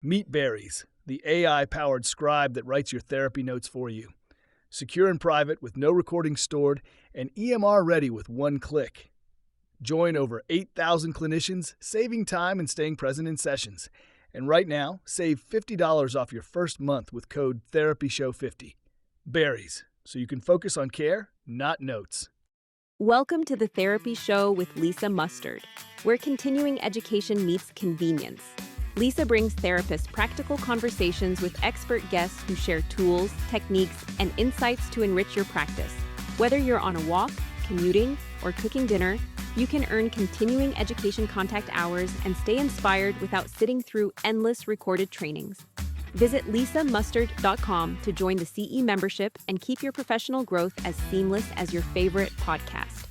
Meet Berries, the AI-powered scribe that writes your therapy notes for you. Secure and private with no recordings stored and EMR ready with one click. Join over 8,000 clinicians, saving time and staying present in sessions. And right now, save $50 off your first month with code TherapyShow50. Berries, so you can focus on care, not notes. Welcome to the Therapy Show with Lisa Mustard, where continuing education meets convenience. Lisa brings therapists practical conversations with expert guests who share tools, techniques, and insights to enrich your practice. Whether you're on a walk, commuting, or cooking dinner, you can earn continuing education contact hours and stay inspired without sitting through endless recorded trainings. Visit lisamustard.com to join the CE membership and keep your professional growth as seamless as your favorite podcast.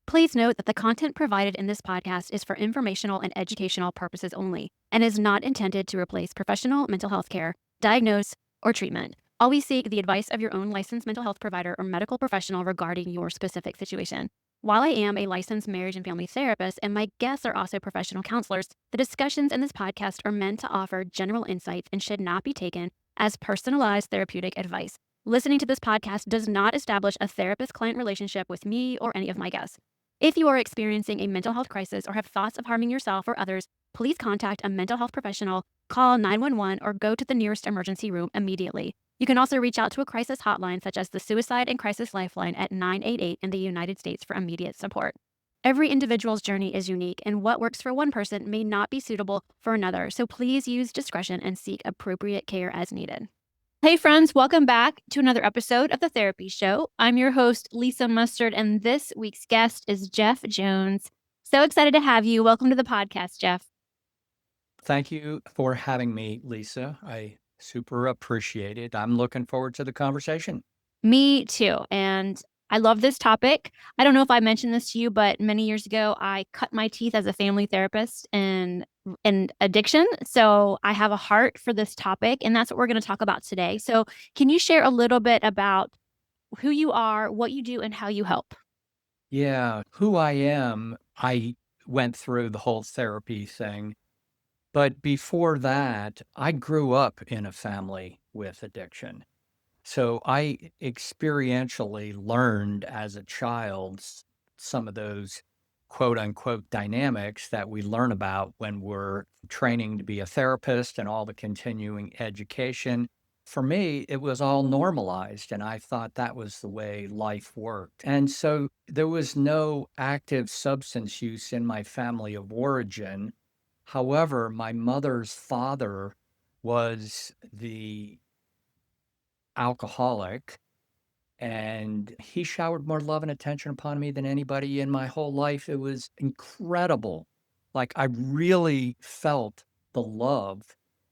Please note that the content provided in this podcast is for informational and educational purposes only and is not intended to replace professional mental health care, diagnose, or treatment. Always seek the advice of your own licensed mental health provider or medical professional regarding your specific situation. While I am a licensed marriage and family therapist and my guests are also professional counselors, the discussions in this podcast are meant to offer general insights and should not be taken as personalized therapeutic advice. Listening to this podcast does not establish a therapist-client relationship with me or any of my guests. If you are experiencing a mental health crisis or have thoughts of harming yourself or others, please contact a mental health professional, call 911, or go to the nearest emergency room immediately. You can also reach out to a crisis hotline such as the Suicide and Crisis Lifeline at 988 in the United States for immediate support. Every individual's journey is unique, and what works for one person may not be suitable for another, so please use discretion and seek appropriate care as needed. Hey friends, welcome back to another episode of The Therapy Show. I'm your host, Lisa Mustard, and this week's guest is Jeff Jones. So excited to have you. Welcome to the podcast, Jeff. Thank you for having me, Lisa. I super appreciate it. I'm looking forward to the conversation. Me too. And I love this topic. I don't know if I mentioned this to you, but many years ago, I cut my teeth as a family therapist in addiction. So I have a heart for this topic, and that's what we're going to talk about today. So can you share a little bit about who you are, what you do, and how you help? Yeah, who I am, I went through the whole therapy thing. But before that, I grew up in a family with addiction. So I experientially learned as a child some of those quote unquote dynamics that we learn about when we're training to be a therapist and all the continuing education. For me, it was all normalized, and I thought that was the way life worked. And so there was no active substance use in my family of origin. However, my mother's father was the alcoholic, and he showered more love and attention upon me than anybody in my whole life. It was incredible. Like, I really felt the love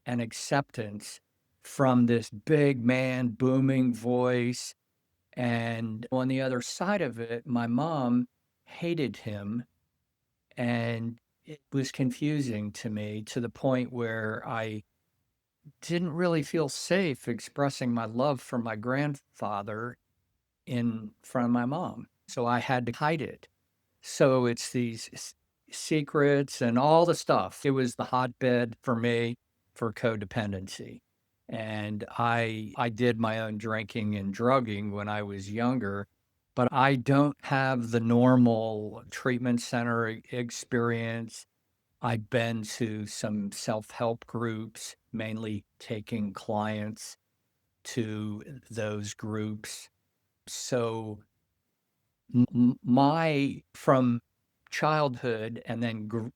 and acceptance from this big man, booming voice. And on the other side of it, my mom hated him, and it was confusing to me to the point where I didn't really feel safe expressing my love for my grandfather in front of my mom. So I had to hide it. So it's these secrets and all the stuff. It was the hotbed for me for codependency. And I did my own drinking and drugging when I was younger, but I don't have the normal treatment center experience. I've been to some self-help groups, mainly taking clients to those groups. So my from childhood and then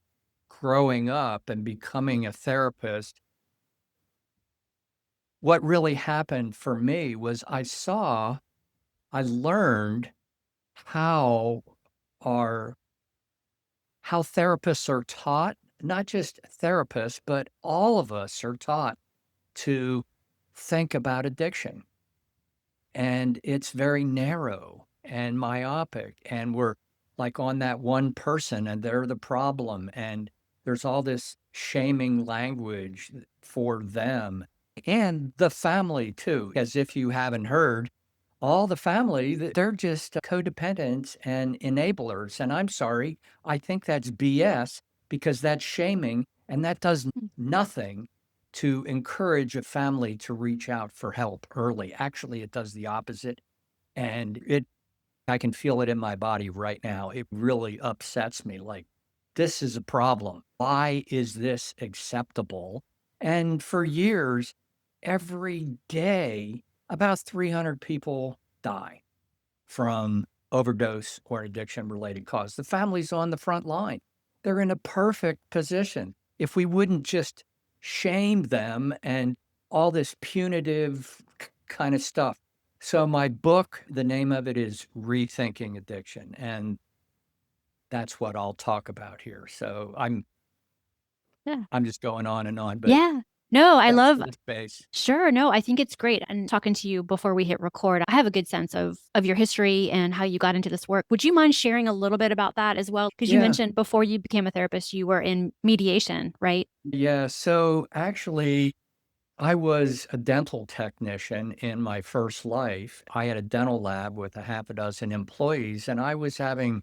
growing up and becoming a therapist, what really happened for me was I learned how our how therapists are taught, not just therapists, but all of us are taught to think about addiction. And it's very narrow and myopic. And we're like on that one person and they're the problem. And there's all this shaming language for them and the family too. As if you haven't heard, all the family, they're just codependents and enablers. And I'm sorry, I think that's BS because that's shaming and that does nothing to encourage a family to reach out for help early. Actually, it does the opposite. And I can feel it in my body right now. It really upsets me. Like, this is a problem. Why is this acceptable? And for years, every day, about 300 people die from overdose or addiction related cause. The family's on the front line. They're in a perfect position. If we wouldn't just shame them and all this punitive kind of stuff. So my book, the name of it is Rethinking Addiction, and that's what I'll talk about here. So Yeah. I'm just going on, but Yeah. No, I that's love the base. Sure. No, I think it's great. And talking to you before we hit record, I have a good sense of your history and how you got into this work. Would you mind sharing a little bit about that as well? Because you Yeah. mentioned before you became a therapist, you were in mediation, right? Yeah. So actually, I was a dental technician in my first life. I had a dental lab with a half a dozen employees, and I was having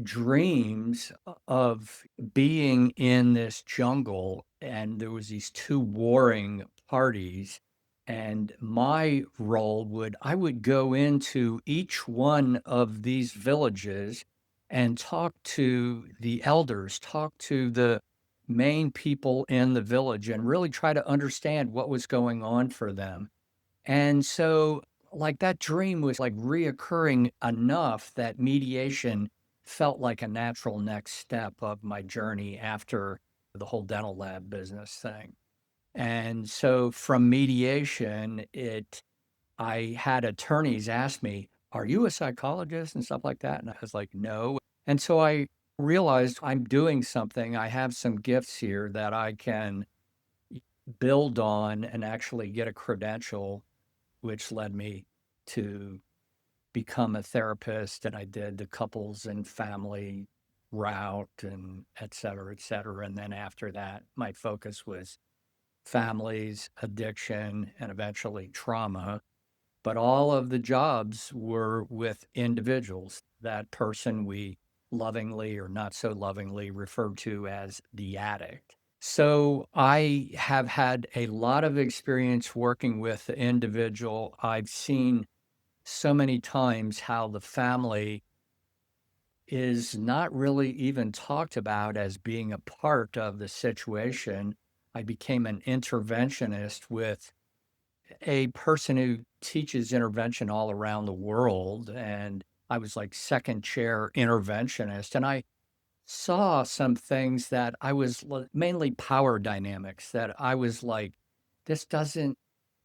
dreams of being in this jungle, and there was these two warring parties, and my role I would go into each one of these villages and talk to the elders, talk to the main people in the village, and really try to understand what was going on for them. And so, like, that dream was like reoccurring enough that mediation felt like a natural next step of my journey after the whole dental lab business thing. And so from mediation, I had attorneys ask me, "Are you a psychologist?" and stuff like that. And I was like, "No." And so I realized I'm doing something. I have some gifts here that I can build on and actually get a credential, which led me to become a therapist. And I did the couples and family route and et cetera, et cetera. And then after that, my focus was families, addiction, and eventually trauma. But all of the jobs were with individuals. That person we lovingly or not so lovingly referred to as the addict. So I have had a lot of experience working with the individual. I've seen so many times how the family is not really even talked about as being a part of the situation. I became an interventionist with a person who teaches intervention all around the world. And I was like second chair interventionist. And I saw some things that mainly power dynamics that I was like, this doesn't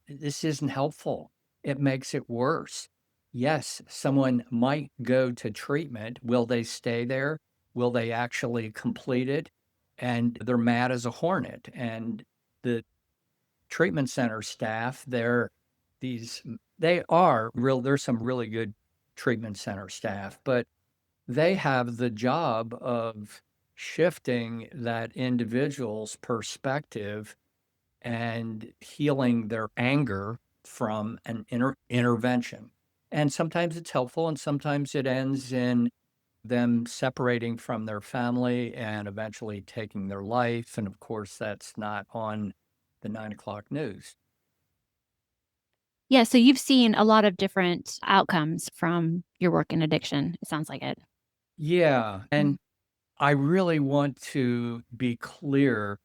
this isn't helpful. It makes it worse. Yes, someone might go to treatment. Will they stay there? Will they actually complete it? And they're mad as a hornet. And the treatment center staff, they are real, there's some really good treatment center staff, but they have the job of shifting that individual's perspective and healing their anger from an intervention. And sometimes it's helpful, and sometimes it ends in them separating from their family and eventually taking their life. And of course, that's not on the 9 o'clock news. Yeah. So you've seen a lot of different outcomes from your work in addiction. It sounds like it. Yeah. And I really want to be clear,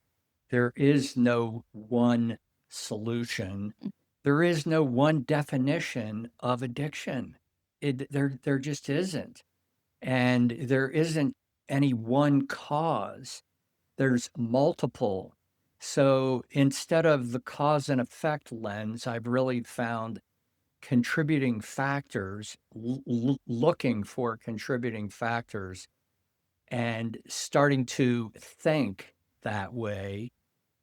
there is no one solution. There is no one definition of addiction. There just isn't. And there isn't any one cause. There's multiple. So instead of the cause and effect lens, I've really found contributing factors, looking for contributing factors and starting to think that way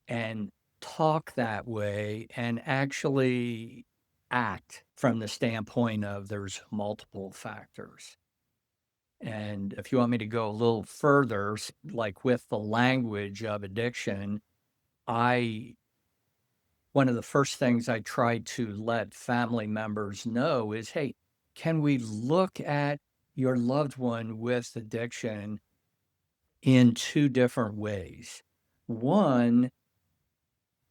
and talk that way and actually act from the standpoint of there's multiple factors. And if you want me to go a little further, like with the language of addiction, I one of the first things I try to let family members know is, hey, can we look at your loved one with addiction in two different ways. One,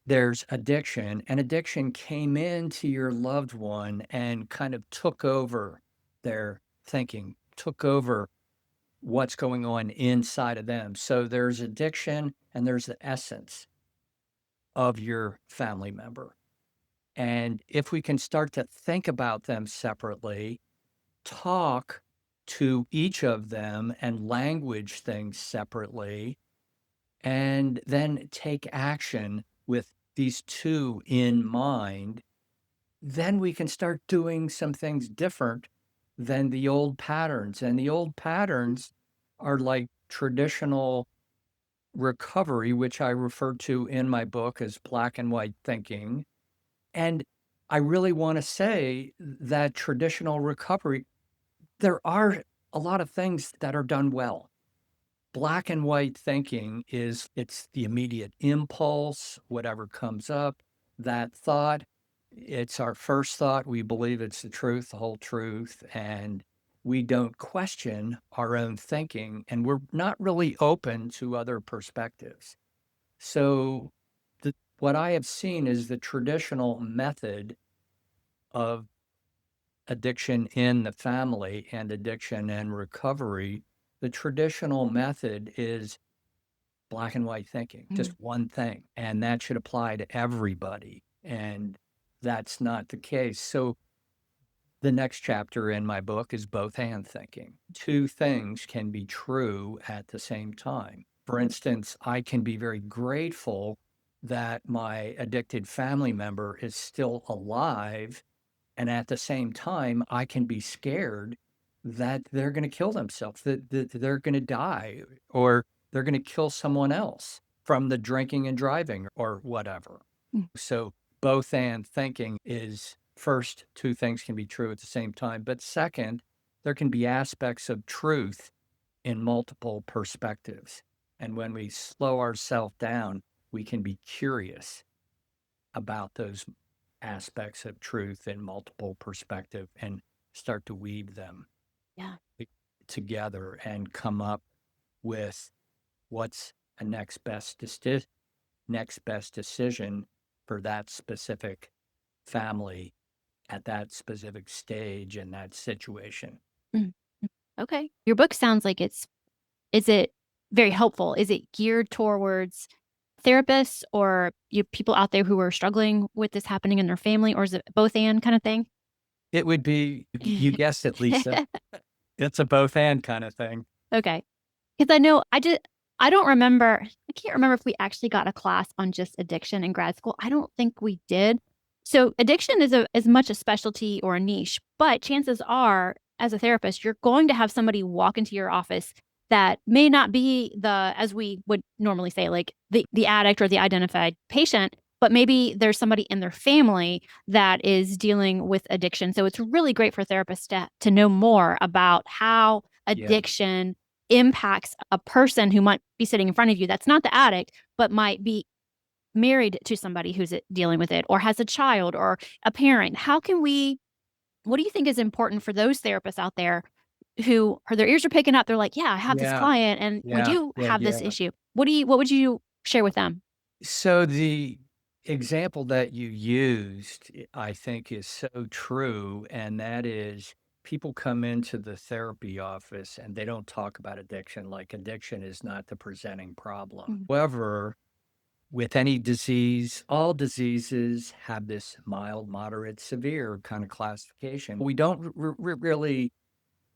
there's addiction, and addiction came into your loved one and kind of took over their thinking, took over what's going on inside of them. So there's addiction and there's the essence of your family member. And if we can start to think about them separately, talk to each of them and language things separately, and then take action with these two in mind, then we can start doing some things different than the old patterns. And the old patterns are like traditional recovery, which I refer to in my book as black and white thinking. And I really want to say that traditional recovery, there are a lot of things that are done well. Black and white thinking it's the immediate impulse, whatever comes up, that thought, it's our first thought. We believe it's the truth, the whole truth, and we don't question our own thinking, and we're not really open to other perspectives. So what I have seen is the traditional method of addiction in the family and addiction and recovery. The traditional method is black and white thinking, just one thing, and that should apply to everybody. And that's not the case. So the next chapter in my book is both and thinking. Two things can be true at the same time. For instance, I can be very grateful that my addicted family member is still alive. And at the same time, I can be scared that they're going to kill themselves, that they're going to die, or they're going to kill someone else from the drinking and driving or whatever. So both and thinking is first, two things can be true at the same time. But second, there can be aspects of truth in multiple perspectives. And when we slow ourselves down, we can be curious about those aspects of truth in multiple perspective and start to weave them Yeah. together and come up with what's a next best decision for that specific family at that specific stage in that situation. Mm. Okay. Your book sounds like is it very helpful? Is it geared towards therapists or people out there who are struggling with this happening in their family, or is it both and kind of thing? It would be, you guessed it, Lisa. It's a both and kind of thing. Okay. Because I don't remember, I can't remember if we actually got a class on just addiction in grad school. I don't think we did. So addiction is as much a specialty or a niche, but chances are, as a therapist, you're going to have somebody walk into your office that may not be as we would normally say, like the addict or the identified patient, but maybe there's somebody in their family that is dealing with addiction. So it's really great for therapists to know more about how addiction impacts a person who might be sitting in front of you that's not the addict, but might be married to somebody who's dealing with it or has a child or a parent. What do you think is important for those therapists out there who their ears are picking up? They're like, yeah, I have this client and we do have this issue. What would you share with them? So the example that you used, I think, is so true. And that is, people come into the therapy office and they don't talk about addiction, like addiction is not the presenting problem. However, with any disease, all diseases have this mild, moderate, severe kind of classification. We don't really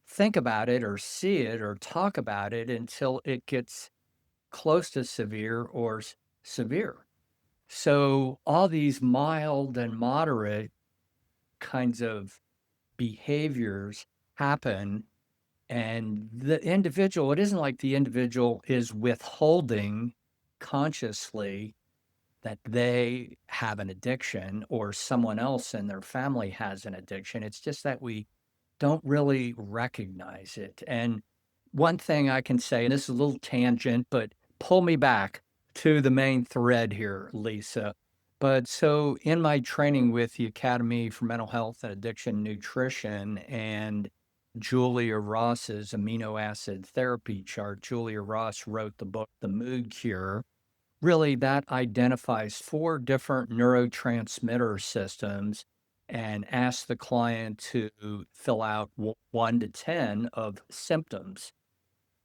think about it or see it or talk about it until it gets close to severe or severe. So all these mild and moderate kinds of behaviors happen, and the individual, it isn't like the individual is withholding consciously that they have an addiction or someone else in their family has an addiction. It's just that we don't really recognize it. And one thing I can say, and this is a little tangent, but pull me back to the main thread here, Lisa. But so in my training with the Academy for Mental Health and Addiction Nutrition and Julia Ross's amino acid therapy chart. Julia Ross wrote the book, The Mood Cure. Really, that identifies 4 different neurotransmitter systems and asks the client to fill out 1 to 10 of symptoms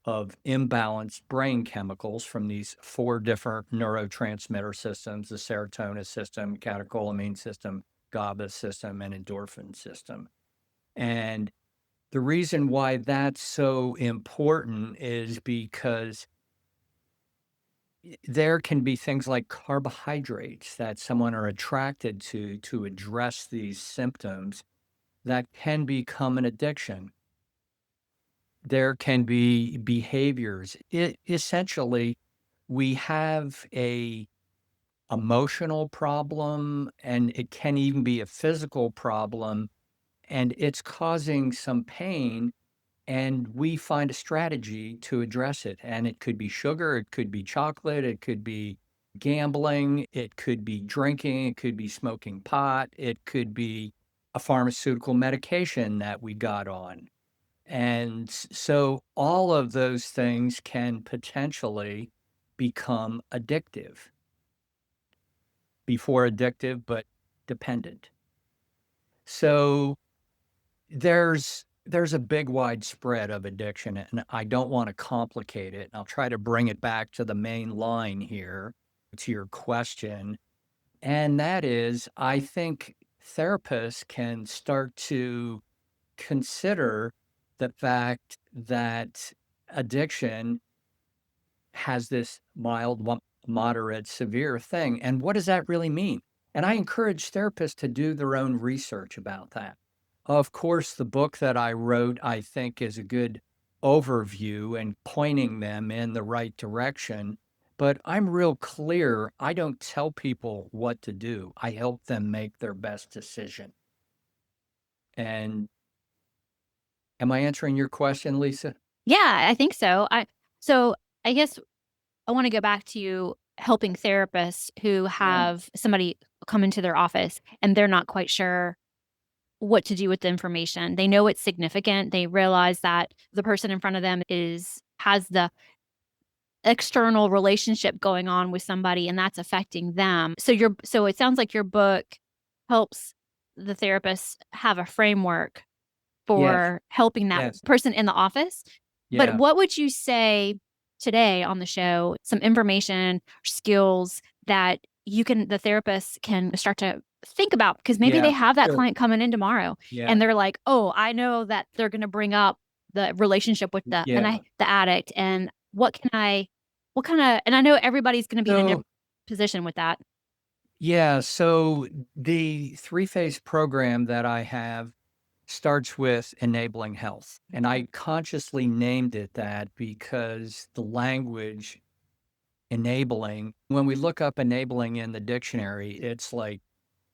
of imbalanced brain chemicals from these 4 different neurotransmitter systems: the serotonin system, catecholamine system, GABA system, and endorphin system. And the reason why that's so important is because there can be things like carbohydrates that someone are attracted to address these symptoms that can become an addiction. There can be behaviors. Essentially, we have a emotional problem, and it can even be a physical problem, and it's causing some pain, and we find a strategy to address it. And it could be sugar, it could be chocolate, it could be gambling, it could be drinking, it could be smoking pot, it could be a pharmaceutical medication that we got on. And so all of those things can potentially become addictive. Before addictive, but dependent. So there's a big wide spread of addiction, and I don't want to complicate it. I'll try to bring it back to the main line here, to your question. And that is, I think therapists can start to consider the fact that addiction has this mild, moderate, severe thing. And what does that really mean? And I encourage therapists to do their own research about that. Of course, the book that I wrote, I think, is a good overview and pointing them in the right direction. But I'm real clear. I don't tell people what to do. I help them make their best decision. And am I answering your question, Lisa? Yeah, I think so. So I guess I want to go back to helping therapists who Yeah. have somebody come into their office and they're not quite sure what to do with the information. They know it's significant. They realize that the person in front of them has the external relationship going on with somebody and that's affecting them. So it sounds like your book helps the therapist have a framework Yes. for helping that Yes. person in the office. But Yeah. what would you say today on the show, some information, skills that the therapist can start to think about? Because maybe Yeah. they have that Sure. client coming in tomorrow Yeah. and they're like, oh, I know that they're going to bring up the relationship with Yeah. the addict. And what kind of, and I know everybody's going to be in a So different position with that. Yeah, so the 3-phase program that I have starts with enabling health. And I consciously named it that because the language enabling, when we look up enabling in the dictionary, it's like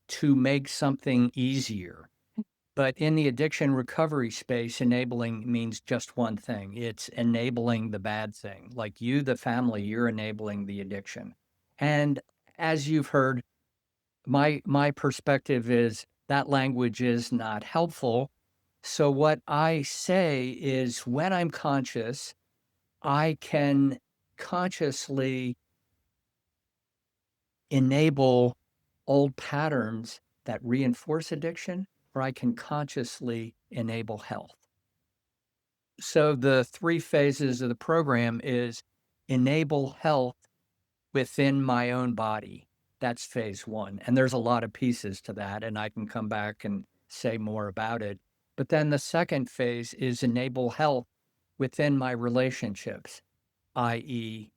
to make something easier. But in the addiction recovery space, enabling means just one thing. It's enabling the bad thing. Like you, the family, you're enabling the addiction. And as you've heard, my perspective is that language is not helpful. So what I say is when I'm conscious, I can consciously enable old patterns that reinforce addiction, or I can consciously enable health. So the 3 phases of the program is enable health within my own body. That's phase 1, and there's a lot of pieces to that, and I can come back and say more about it. But then the second phase is enable health within my relationships, i.e.,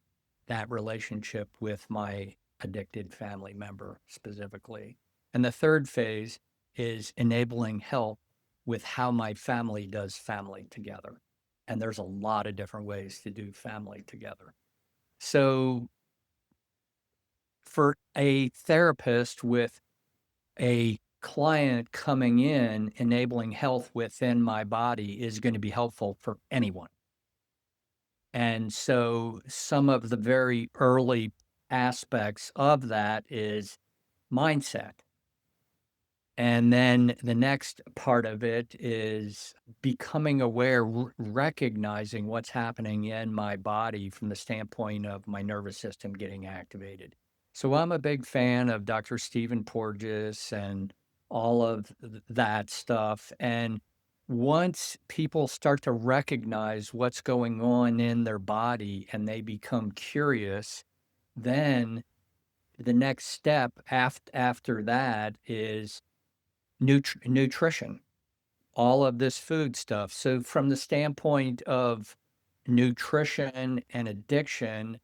that relationship with my addicted family member specifically. And the third phase is enabling health with how my family does family together. And there's a lot of different ways to do family together. So for a therapist with a client coming in, enabling health within my body is going to be helpful for anyone. And so some of the very early aspects of that is mindset. And then the next part of it is becoming aware, recognizing what's happening in my body from the standpoint of my nervous system getting activated. So I'm a big fan of Dr. Stephen Porges and all of that stuff. And once people start to recognize what's going on in their body and they become curious, then the next step after that is nutrition, all of this food stuff. So from the standpoint of nutrition and addiction,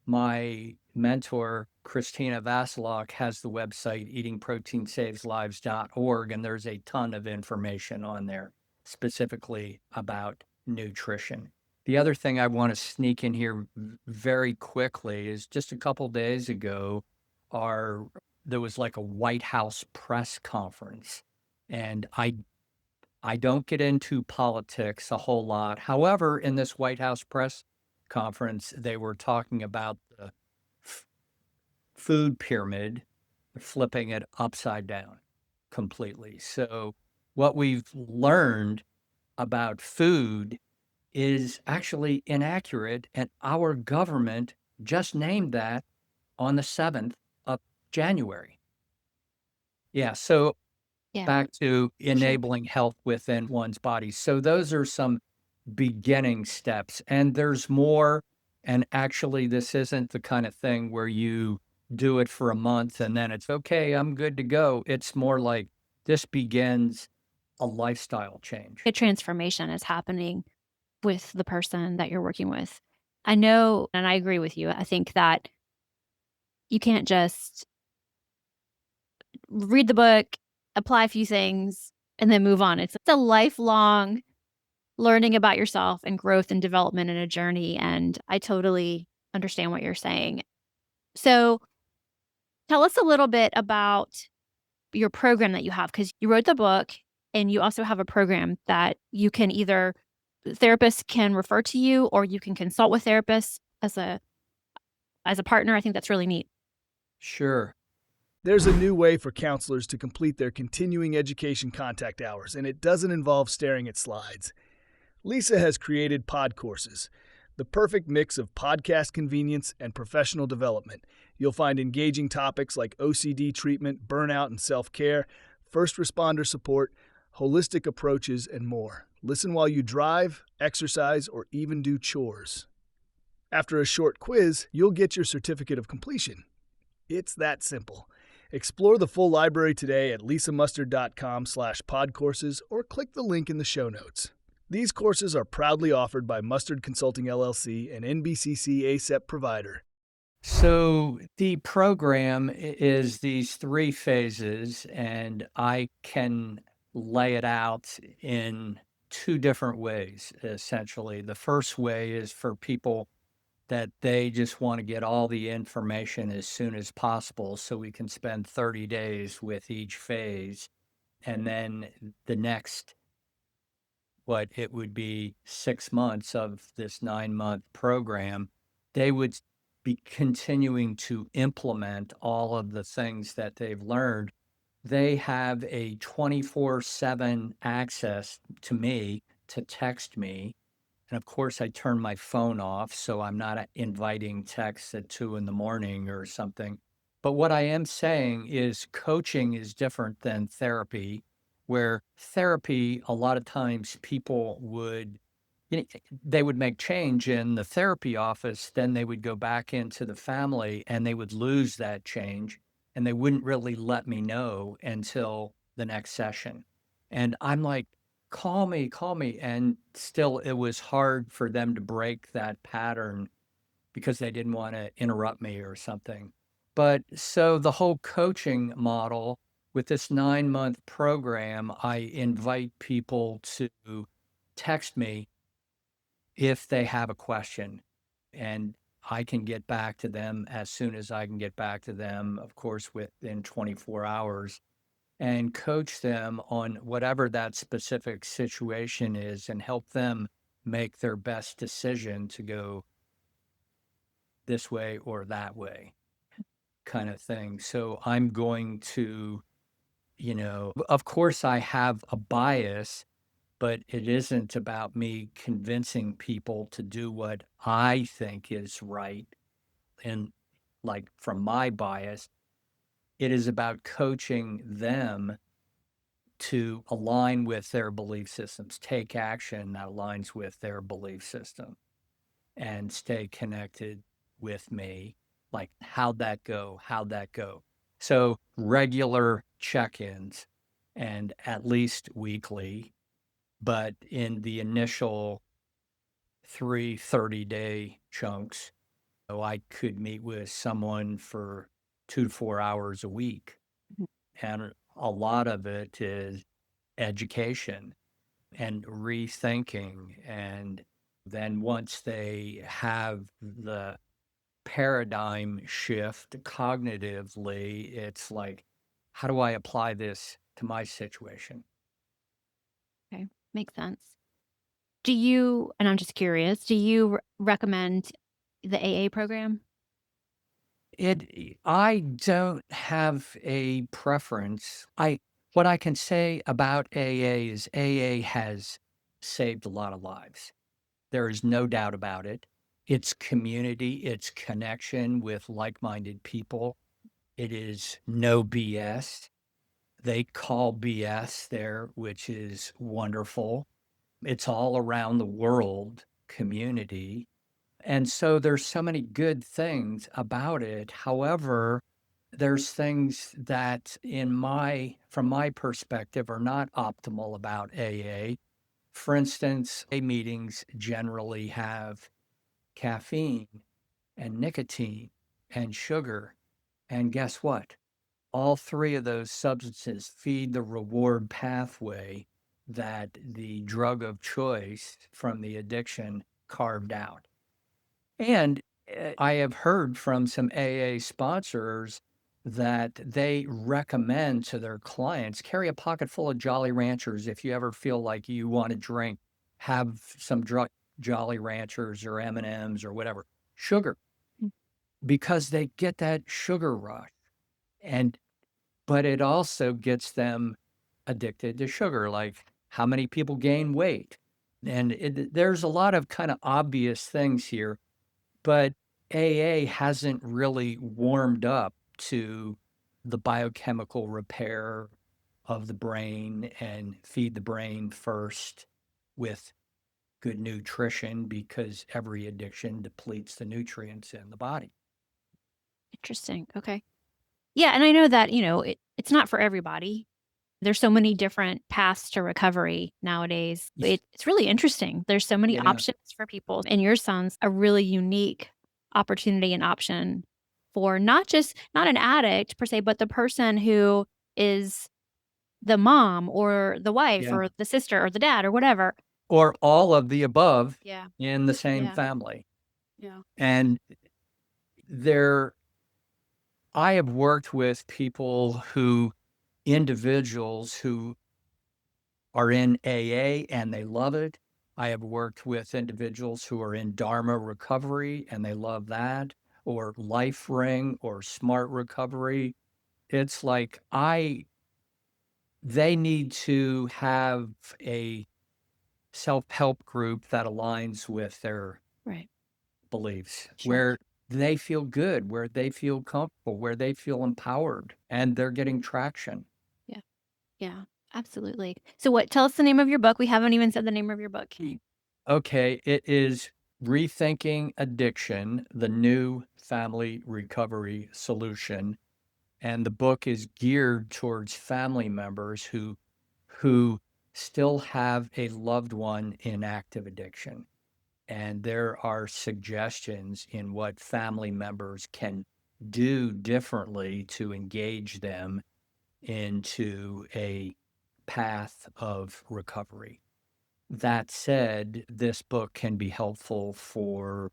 my mentor, Christina Vasilok, has the website eatingproteinSavesLives.org, and there's a ton of information on there specifically about nutrition. The other thing I want to sneak in here very quickly is just a couple days ago, there was like a White House press conference, and I don't get into politics a whole lot. However, in this White House press conference, they were talking about the food pyramid, flipping it upside down completely. So what we've learned about food is actually inaccurate, and our government just named that on the 7th of January. Yeah, so Yeah, back to for sure. enabling health within one's body. So those are some beginning steps, and there's more. And actually, this isn't the kind of thing where you do it for a month and then it's okay, I'm good to go. It's more like this begins a lifestyle change. A transformation is happening with the person that you're working with. I know, and I agree with you. I think that you can't just read the book, apply a few things, and then move on. It's a lifelong learning about yourself and growth and development in a journey. And I totally understand what you're saying. So tell us a little bit about your program that you have, because you wrote the book and you also have a program that you can either therapists can refer to you or you can consult with therapists as a partner. I think that's really neat. Sure. There's a new way for counselors to complete their continuing education contact hours, and it doesn't involve staring at slides. Lisa has created Pod Courses, the perfect mix of podcast convenience and professional development. You'll find engaging topics like OCD treatment, burnout and self-care, first responder support, holistic approaches, and more. Listen while you drive, exercise, or even do chores. After a short quiz, you'll get your certificate of completion. It's that simple. Explore the full library today at lisamustard.com/podcourses or click the link in the show notes. These courses are proudly offered by Mustard Consulting LLC, an NBCC ACEP provider. So the program is these 3 phases, and I can lay it out in 2 different ways, essentially. The first way is for people that they just want to get all the information as soon as possible, so we can spend 30 days with each phase. And then the next, what it would be 6 months of this 9-month program, they would be continuing to implement all of the things that they've learned. They have a 24/7 access to me to text me. And of course, I turn my phone off, so I'm not inviting texts at 2 in the morning or something. But what I am saying is coaching is different than therapy, where therapy, a lot of times people would, you know, they would make change in the therapy office, then they would go back into the family and they would lose that change and they wouldn't really let me know until the next session. And I'm like, call me, call me. And still, it was hard for them to break that pattern because they didn't want to interrupt me or something. But so the whole coaching model with this 9-month program, I invite people to text me if they have a question, and I can get back to them as soon as I can get back to them, of course, within 24 hours, and coach them on whatever that specific situation is and help them make their best decision to go this way or that way kind of thing. So I'm going to of course I have a bias, but it isn't about me convincing people to do what I think is right. And like from my bias, it is about coaching them to align with their belief systems, take action that aligns with their belief system, and stay connected with me. Like, how'd that go? How'd that go? So, regular check ins and at least weekly, but in the initial 30-day chunks, so I could meet with someone for 2 to 4 hours a week. Mhm. And a lot of it is education and rethinking. And then once they have the paradigm shift cognitively, it's like, how do I apply this to my situation? Okay, makes sense. Do you, and I'm just curious, do you recommend the AA program? I don't have a preference. What I can say about AA is AA has saved a lot of lives. There is no doubt about it. It's community, it's connection with like-minded people. It is no BS. They call BS there, which is wonderful. It's all around the world community. And so there's so many good things about it. However, there's things that from my perspective are not optimal about AA. For instance, A meetings generally have caffeine and nicotine and sugar. And guess what? All three of those substances feed the reward pathway that the drug of choice from the addiction carved out. And I have heard from some AA sponsors that they recommend to their clients carry a pocket full of Jolly Ranchers if you ever feel like you want to drink, have some Jolly Ranchers or M&Ms or whatever, sugar, Mm. because they get that sugar rush. And but it also gets them addicted to sugar. Like, how many people gain weight? And there's a lot of kind of obvious things here, but AA hasn't really warmed up to the biochemical repair of the brain and feed the brain first with good nutrition, because every addiction depletes the nutrients in the body. Interesting. Okay. Yeah, and I know that, it's not for everybody. There's so many different paths to recovery nowadays. It's really interesting. There's so many Yeah. options for people, and yours sounds a really unique opportunity and option for not an addict per se, but the person who is the mom or the wife Yeah. or the sister or the dad or whatever. Or all of the above Yeah. in the same Yeah. family. Yeah. And there, I have worked with individuals who are in AA and they love it. I have worked with individuals who are in Dharma recovery and they love that, or Life Ring or Smart Recovery. It's like they need to have a self-help group that aligns with their Right. beliefs, Sure. where they feel good, where they feel comfortable, where they feel empowered, and they're getting traction. Yeah. Yeah. Absolutely. So tell us the name of your book. We haven't even said the name of your book. Okay, it is Rethinking Addiction, the New Family Recovery Solution. And the book is geared towards family members who still have a loved one in active addiction. And there are suggestions in what family members can do differently to engage them into a path of recovery. That said, this book can be helpful for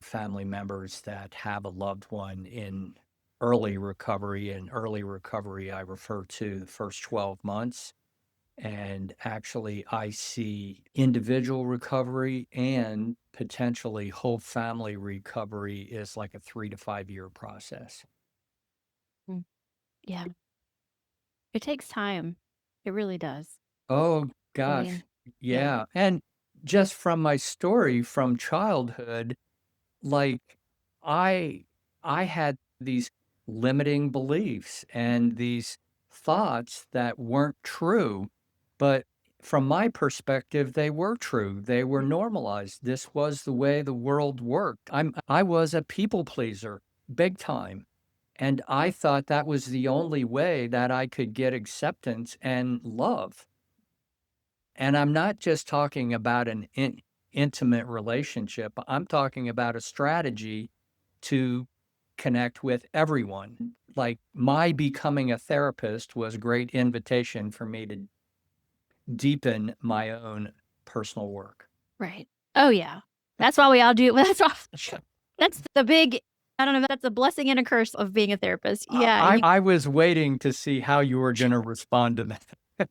family members that have a loved one in early recovery. In early recovery, I refer to the first 12 months. And actually, I see individual recovery and potentially whole family recovery is like a 3 to 5 year process. Mm. Yeah. It takes time. It really does. Oh gosh. Going, yeah. Yeah. And just from my story from childhood, like I I had these limiting beliefs and these thoughts that weren't true, but from my perspective they were true. They were normalized. This was the way the world worked. I was a people pleaser big time. And I thought that was the only way that I could get acceptance and love. And I'm not just talking about an intimate relationship. I'm talking about a strategy to connect with everyone. Like my becoming a therapist was a great invitation for me to deepen my own personal work. Right. Oh, yeah. That's why we all do that's the big I don't know if that's a blessing and a curse of being a therapist. Yeah, you I was waiting to see how you were going to respond to that.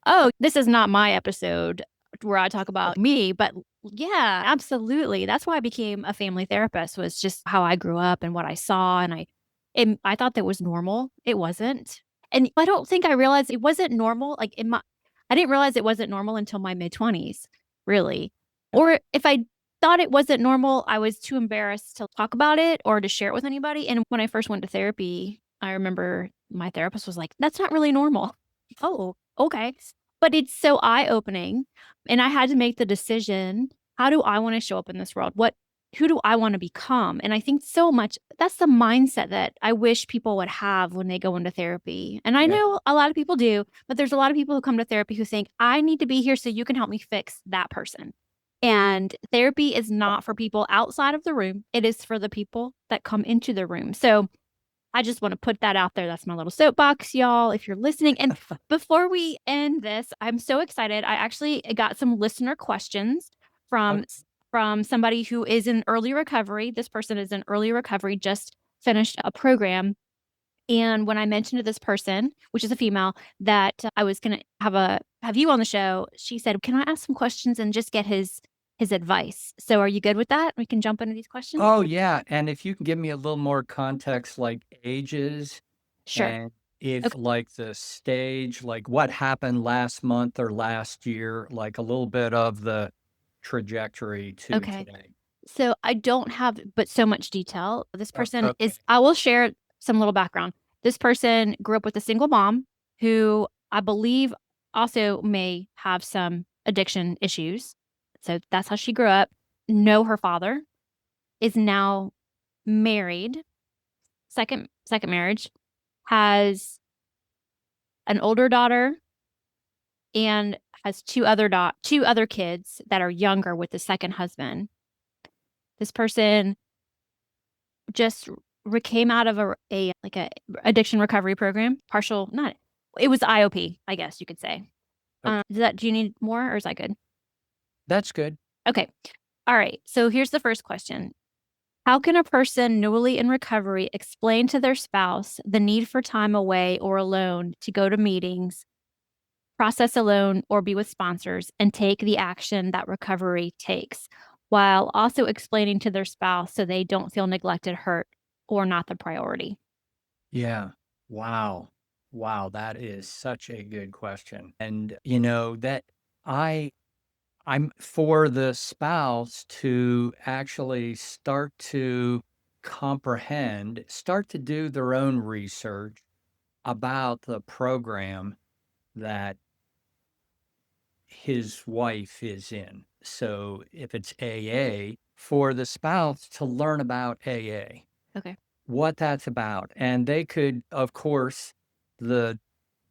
Oh, this is not my episode where I talk about me, but yeah, absolutely. That's why I became a family therapist was just how I grew up and what I saw, and I thought that was normal. It wasn't. And I don't think I realized it wasn't normal, like, in my I didn't realize it wasn't normal until my mid-20s, really. Or if I thought it wasn't normal, I was too embarrassed to talk about it or to share it with anybody, and when I first went to therapy, I remember my therapist was like, "That's not really normal." Oh, okay. But it's so eye-opening, and I had to make the decision, how do I wanna show up in this world? Who do I wanna become? And I think so much that's the mindset that I wish people would have when they go into therapy. And I Yeah. know a lot of people do, but there's a lot of people who come to therapy who think, "I need to be here so you can help me fix that person." And therapy is not for people outside of the room, it is for the people that come into the room. So I just wanna put that out there. That's my little soapbox, y'all, if you're listening. And before we end this, I'm so excited. I actually got some listener questions Oh, from somebody who is in early recovery. This person is in early recovery, just finished a program. And when I mentioned to this person, which is a female, that I was gonna have you on the show, she said, "Can I ask some questions and just get his advice?" So are you good with that? We can jump into these questions? oh, yeah. And if you can give me a little more context, like ages Sure. and if Okay. like the stage, like what happened last month or last year, like a little bit of the trajectory to Okay. today. So I don't have but so much detail. This person Okay. is I will share some little background. This person grew up with a single mom who I believe also may have some addiction issues. So that's how she grew up. Know her father, is now married, second marriage, has an older daughter and has two other kids that are younger with the second husband. This person just came out of a addiction recovery program, partial not it was IOP, I guess you could say. Okay. Do you need more or is that good? That's good. Okay. All right. So here's the first question. How can a person newly in recovery explain to their spouse the need for time away or alone to go to meetings, process alone, or be with sponsors and take the action that recovery takes, while also explaining to their spouse so they don't feel neglected, hurt, or not the priority? Yeah. Wow. Wow. That is such a good question. And that I I'm for the spouse to actually start to comprehend, start to do their own research about the program that his wife is in. So if it's AA, for the spouse to learn about AA, Okay. what that's about. And they could, of course, the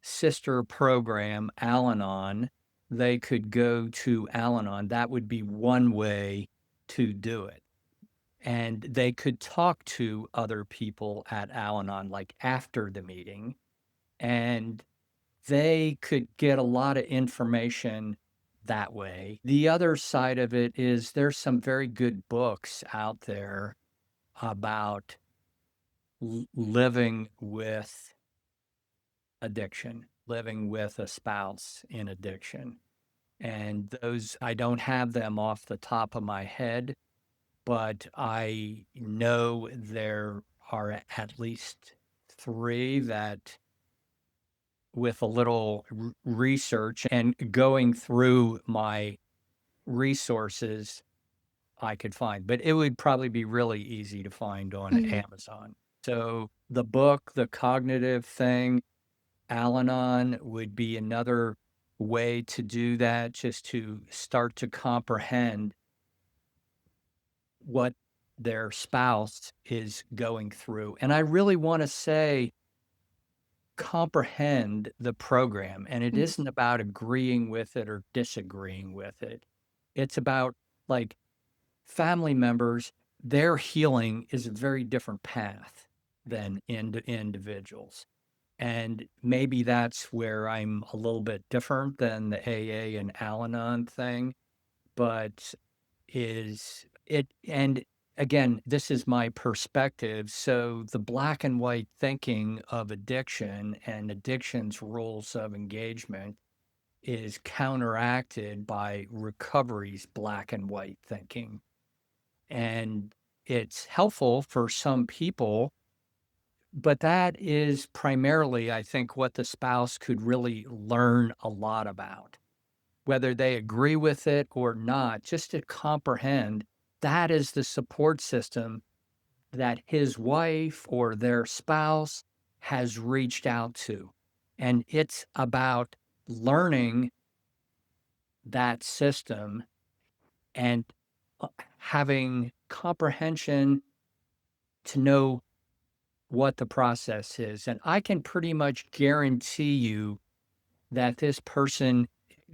sister program, Al Anon, they could go to Al Anon. That would be one way to do it. And they could talk to other people at Al Anon, like after the meeting, and they could get a lot of information that way. The other side of it is there's some very good books out there about living with addiction, living with a spouse in addiction. And those, I don't have them off the top of my head, but I know there are at least three that with a little research and going through my resources I could find, but it would probably be really easy to find on Amazon. So the book, The Cognitive Thing, Al-Anon would be another way to do that, just to start to comprehend what their spouse is going through. And I really want to say, comprehend the program. And it isn't about agreeing with it or disagreeing with it. It's about, like, family members, their healing is a very different path than individuals. And maybe that's where I'm a little bit different than the AA and Al-Anon thing, but and again, this is my perspective. So the black and white thinking of addiction and addiction's rules of engagement is counteracted by recovery's black and white thinking. And it's helpful for some people, but that is primarily, I think, what the spouse could really learn a lot about. Whether they agree with it or not, just to comprehend that is the support system that his wife or their spouse has reached out to. And it's about learning that system and having comprehension to know what the process is. And I can pretty much guarantee you that this person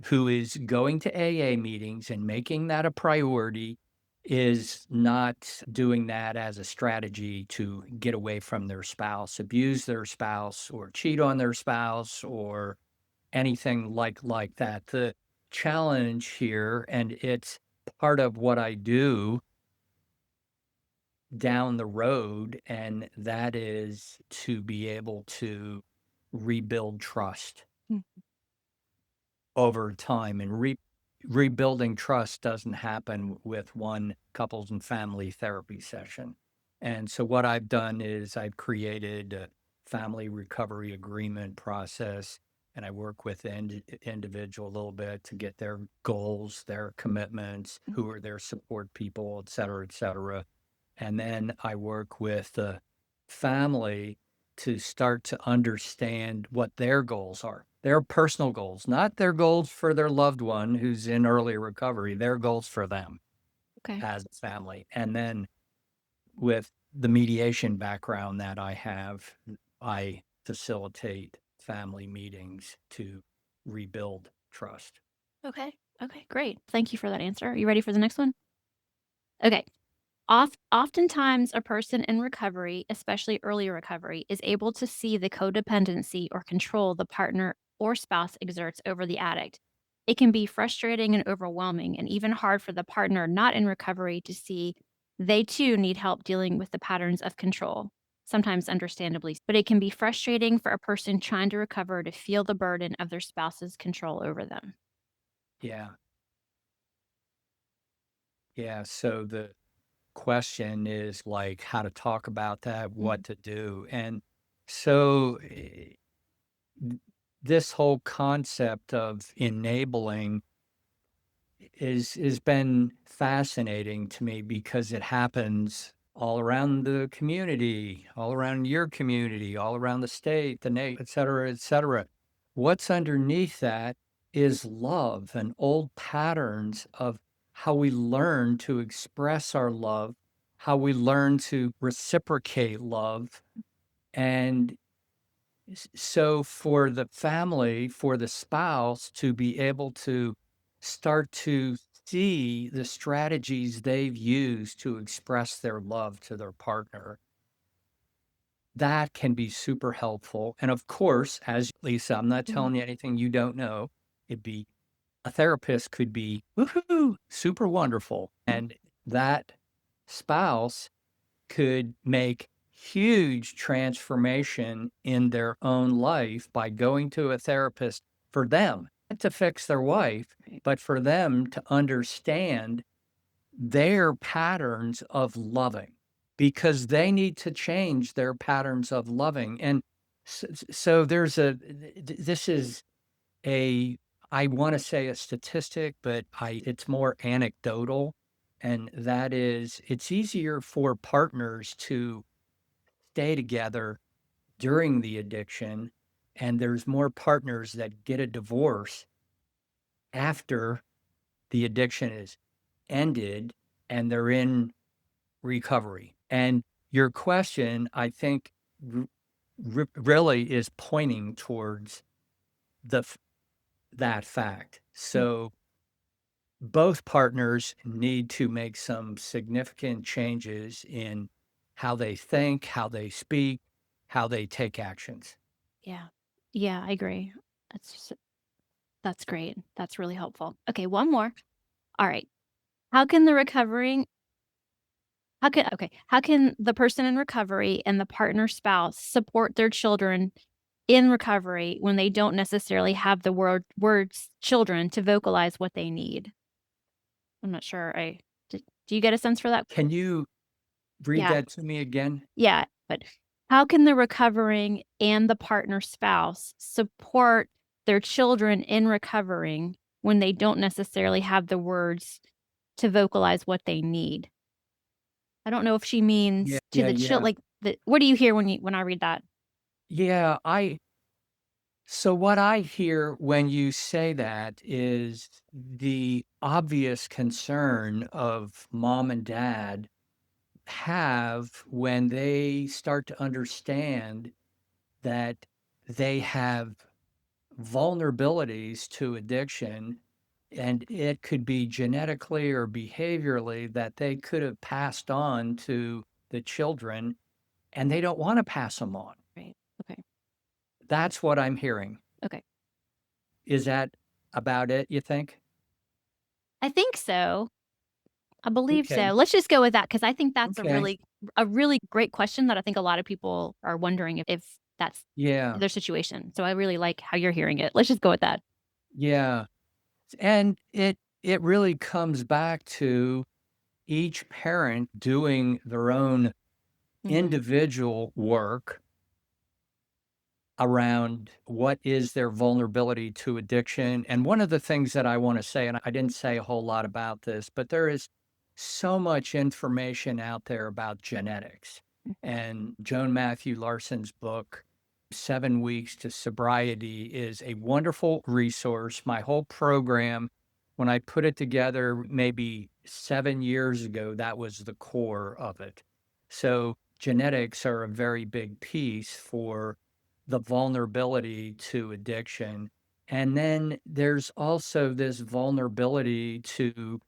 who is going to AA meetings and making that a priority is not doing that as a strategy to get away from their spouse, abuse their spouse, or cheat on their spouse, or anything like that. The challenge here, and it's part of what I do down the road, and that is to be able to rebuild trust over time. And rebuilding trust doesn't happen with one couples and family therapy session. And so what I've done is I've created a family recovery agreement process, and I work with the individual a little bit to get their goals, their commitments, who are their support people, et cetera, et cetera. And then I work with the family to start to understand what their goals are, their personal goals, not their goals for their loved one who's in early recovery, their goals for them as a family. And then with the mediation background that I have, I facilitate family meetings to rebuild trust. Okay. Okay, great. Thank you for that answer. Are you ready for the next one? Okay. Oftentimes, a person in recovery, especially early recovery, is able to see the codependency or control the partner or spouse exerts over the addict. It can be frustrating and overwhelming, and even hard for the partner not in recovery to see they too need help dealing with the patterns of control, sometimes understandably. But it can be frustrating for a person trying to recover to feel the burden of their spouse's control over them. Yeah. Yeah. So the question is, like, how to talk about that, what to do. And so this whole concept of enabling is been fascinating to me, because it happens all around the community, all around your community, all around the state, the nation, et cetera, et cetera. What's underneath that is love and old patterns of how we learn to express our love, how we learn to reciprocate love. And so for the family, for the spouse to be able to start to see the strategies they've used to express their love to their partner, that can be super helpful. And of course, as Lisa, I'm not telling you anything you don't know. It'd be a therapist could be woohoo, super wonderful. And that spouse could make huge transformation in their own life by going to a therapist for them, not to fix their wife, but for them to understand their patterns of loving, because they need to change their patterns of loving. And So there's this is a, I want to say a statistic, but it's more anecdotal. And that is, it's easier for partners to stay together during the addiction. And there's more partners that get a divorce after the addiction is ended and they're in recovery. And your question, I think, really is pointing towards the that fact. Mm. So both partners need to make some significant changes in how they think, how they speak, how they take actions. Yeah. Yeah, I agree. That's that's great. That's really helpful. Okay, one more. All right. How can the recovering how can the person in recovery and the partner spouse support their children in recovery when they don't necessarily have the words children to vocalize what they need? I'm not sure. Do you get a sense for that? Can you read Yeah. that to me again? Yeah, but how can the recovering and the partner spouse support their children in recovering when they don't necessarily have the words to vocalize what they need? I don't know if she Yeah, means to yeah, the yeah. what do you hear when I read that? Yeah, so what I hear when you say that is the obvious concern of mom and dad have when they start to understand that they have vulnerabilities to addiction, and it could be genetically or behaviorally that they could have passed on to the children, and they don't want to pass them on. Right. Okay. That's what I'm hearing. Okay. Is that about it, you think? I think so. I believe so. Okay. Let's just go with that because I think that's Okay. a really great question that I think a lot of people are wondering if that's Yeah. their situation. So I really like how you're hearing it. Let's just go with that. Yeah. And it really comes back to each parent doing their own Mhm. individual work around what is their vulnerability to addiction. And one of the things that I want to say, and I didn't say a whole lot about this, but there is so much information out there about genetics. And Joan Matthew Larson's book, 7 Weeks to Sobriety, is a wonderful resource. My whole program, when I put it together maybe 7 years ago, that was the core of it. So genetics are a very big piece for the vulnerability to addiction. And then there's also this vulnerability to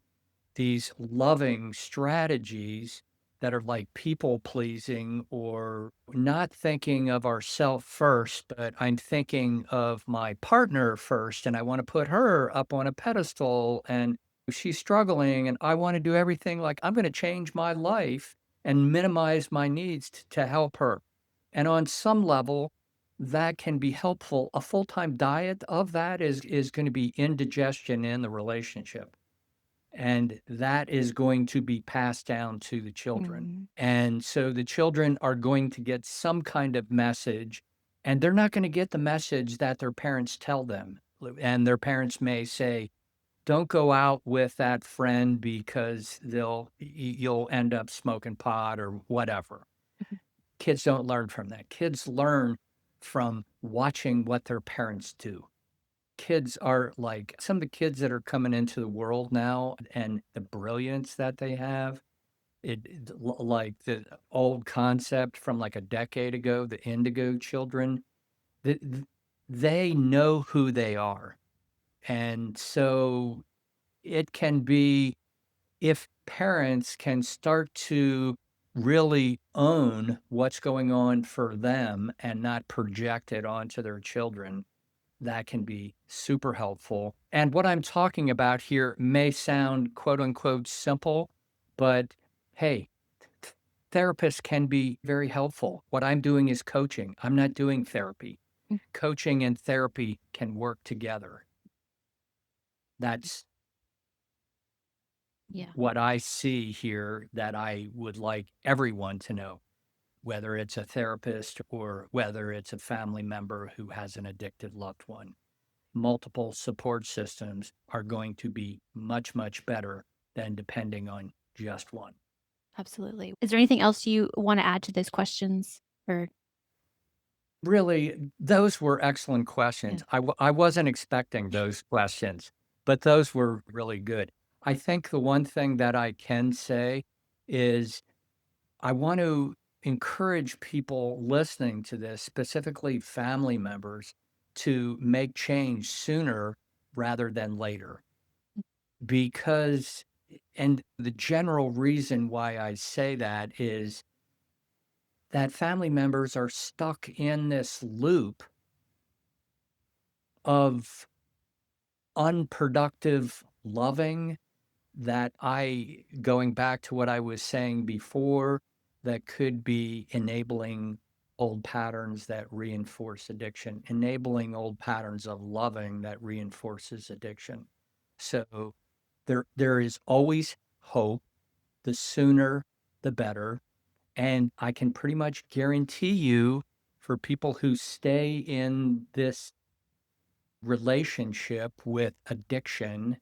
these loving strategies that are like people pleasing or not thinking of ourself first, but I'm thinking of my partner first and I want to put her up on a pedestal and she's struggling and I want to do everything like I'm going to change my life and minimize my needs to help her. And on some level, that can be helpful. A full-time diet of that is going to be indigestion in the relationship. And that is going to be passed down to the children. Mhm. And so the children are going to get some kind of message, and they're not going to get the message that their parents tell them. And their parents may say, don't go out with that friend because you'll end up smoking pot or whatever. Mhm. Kids don't learn from that. Kids learn from watching what their parents do. Kids are like some of the kids that are coming into the world now and the brilliance that they have, like the old concept from like a decade ago, the indigo children, th- th- they know who they are. And so it can be, if parents can start to really own what's going on for them and not project it onto their children, that can be super helpful. And what I'm talking about here may sound quote unquote simple, but hey, th- therapists can be very helpful. What I'm doing is coaching. I'm not doing therapy. Mm. Coaching and therapy can work together. That's Yeah. what I see here that I would like everyone to know. whether it's a therapist or whether it's a family member who has an addicted loved one. Multiple support systems are going to be much, much better than depending on just one. Absolutely. Is there anything else you want to add to those questions? Or Really, those were excellent questions. I wasn't expecting those questions, but those were really good. I think the one thing that I can say is I want to encourage people listening to this, specifically family members, to make change sooner rather than later. Because, and the general reason why I say that is that family members are stuck in this loop of unproductive loving that going back to what I was saying before, that could be enabling old patterns that reinforce addiction, enabling old patterns of loving that reinforces addiction. So there is always hope. The sooner, the better. And I can pretty much guarantee you, for people who stay in this relationship with addiction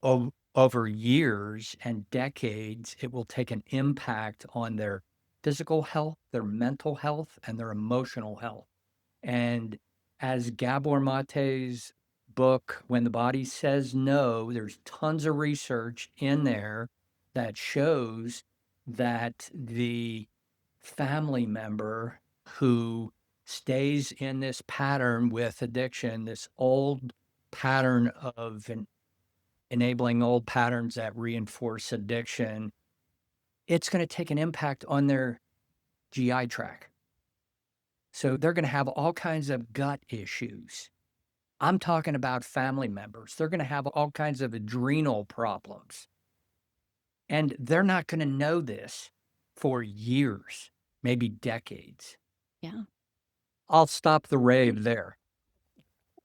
over years and decades, it will take an impact on their physical health, their mental health, and their emotional health. And as Gabor Mate's book, When the Body Says No, there's tons of research in there that shows that the family member who stays in this pattern with addiction, this old pattern of enabling old patterns that reinforce addiction, it's going to take an impact on their GI tract. So they're going to have all kinds of gut issues. I'm talking about family members. They're going to have all kinds of adrenal problems. And they're not going to know this for years, maybe decades. yeah. I'll stop the rave there.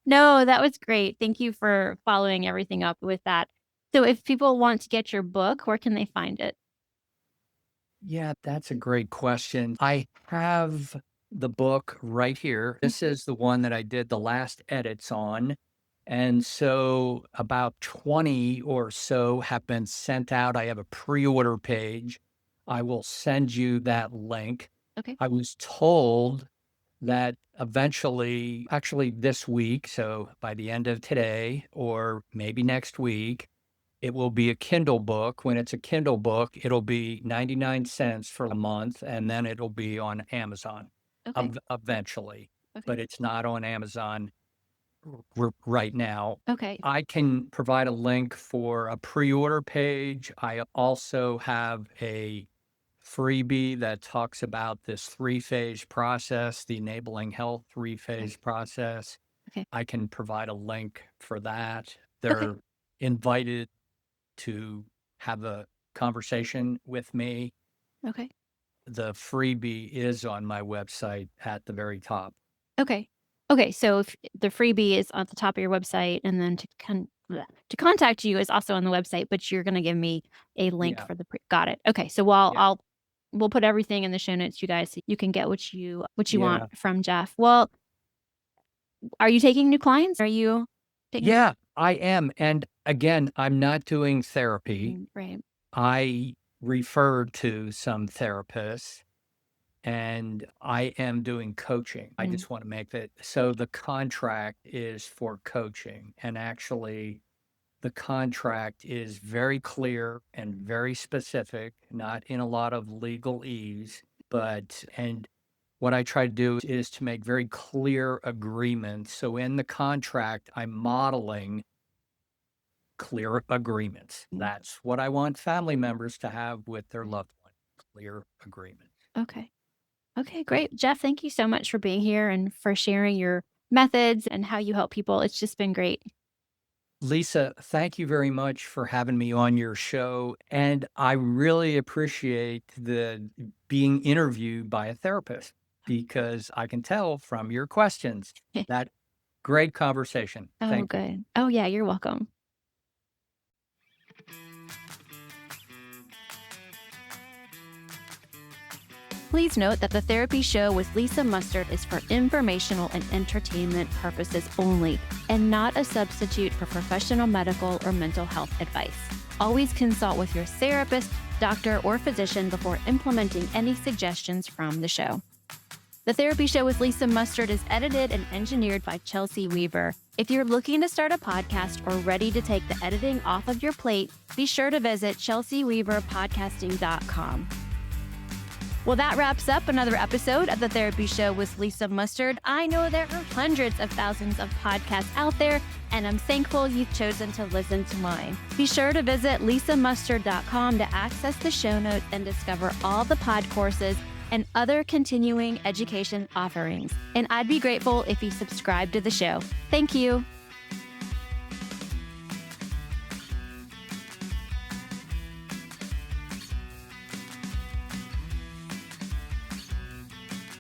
No, that was great. Thank you for following everything up with that. So if people want to get your book, where can they find it? Yeah, that's a great question. I have the book right here. This is the one that I did the last edits on. And so about 20 or so have been sent out. I have a pre-order page. I will send you that link. Okay. I was told that eventually, actually this week, so by the end of today or maybe next week, it will be a Kindle book. When it's a Kindle book, it'll be 99 cents for a month, and then it'll be on Amazon Okay. eventually. Okay. But it's not on Amazon right now. Okay. I can provide a link for a pre-order page. I also have a freebie that talks about this three-phase process, the enabling health three-phase process. Okay. I can provide a link for that. Okay. They're invited to have a conversation with me. Okay. The freebie is on my website at the very top. Okay. Okay. So if the freebie is on the top of your website, and then to contact you is also on the website, but you're going to give me a link Yeah. for the got it. Okay. So Yeah. we'll put everything in the show notes, you guys, so you can get what you Yeah. want from Jeff. Well, are you taking new clients? Are you taking? Yeah, I am. And again, I'm not doing therapy. Right. I refer to some therapists and I am doing coaching. I just want to make that. So the contract is for coaching. And actually, the contract is very clear and very specific, not in a lot of legalese, and what I try to do is to make very clear agreements. So in the contract, I'm modeling clear agreements. That's what I want family members to have with their loved one, clear agreements. Okay. Okay, great. Jeff, thank you so much for being here and for sharing your methods and how you help people. It's just been great. Lisa, thank you very much for having me on your show. And I really appreciate the being interviewed by a therapist because I can tell from your questions that great conversation. Oh, Thank you. good. Oh, yeah, you're welcome. Please note that the Therapy Show with Lisa Mustard is for informational and entertainment purposes only, and not a substitute for professional medical or mental health advice. Always consult with your therapist, doctor, or physician before implementing any suggestions from the show. The Therapy Show with Lisa Mustard is edited and engineered by Chelsea Weaver. If you're looking to start a podcast or ready to take the editing off of your plate, be sure to visit chelseaweaverpodcasting.com. Well, that wraps up another episode of The Therapy Show with Lisa Mustard. I know there are hundreds of thousands of podcasts out there, and I'm thankful you've chosen to listen to mine. Be sure to visit lisamustard.com to access the show notes and discover all the pod courses and other continuing education offerings. And I'd be grateful if you subscribe to the show. Thank you.